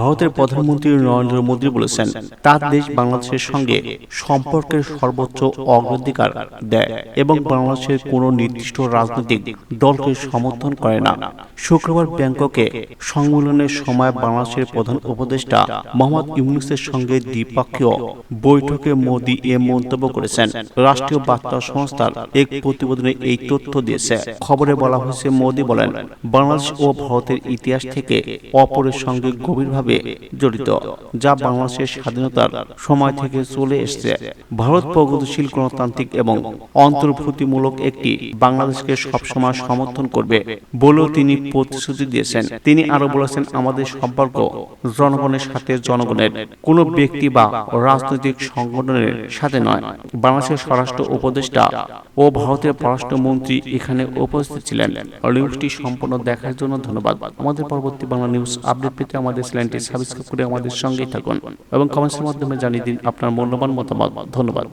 ভারতের প্রধানমন্ত্রী নরেন্দ্র মোদী বলেছেন, তার দেশ বাংলাদেশের সঙ্গে সম্পর্কের সর্বোচ্চ অগ্রাধিকার দেয় এবং বাংলাদেশের কোনো নির্দিষ্ট রাজনৈতিক দলকে সমর্থন করে না। শুক্রবার ব্যাংককে সম্মেলনের সময় বাংলাদেশের প্রধান উপদেষ্টা মোহাম্মদ ইউনূসের সঙ্গে দ্বিপক্ষীয় বৈঠকে মোদী এ মন্তব্য করেছেন। রাষ্ট্রীয় বার্তা সংস্থার এক প্রতিবেদনে এই তথ্য দিয়েছে। খবরে বলা হয়েছে, মোদী বলেন, বাংলাদেশ ও ভারতের ইতিহাস থেকে অপরের সঙ্গে গভীরভাবে জড়িত, যা বাংলাদেশের স্বাধীনতার সময় থেকে চলে এসেছে। ভারত প্রগতিশীল, গণতান্ত্রিক এবং অন্তর্ভুক্তিমূলক একটি বাংলাদেশকে সবসময় সমর্থন করবে বলেও তিনি প্রতিশ্রুতি দিয়েছেন। তিনি আরো বলেছেন, আমাদের সম্পর্ক জনগণের সাথে, জনগণের কোনো ব্যক্তি বা রাজনৈতিক সংগঠনের সাথে নয়। বাংলাদেশের স্বরাষ্ট্র উপদেষ্টা ও ভারতের পররাষ্ট্রমন্ত্রী এখানে উপস্থিত ছিলেন। নিউজটি সম্পূর্ণ দেখার জন্য ধন্যবাদ। আমাদের পরবর্তী বাংলা নিউজ আপডেট পেতে আমাদের চ্যানেলটি সাবস্ক্রাইব করে আমাদের সঙ্গেই থাকুন এবং কমেন্টসের মাধ্যমে জানিয়ে দিন আপনার মূল্যবান মতামত। ধন্যবাদ।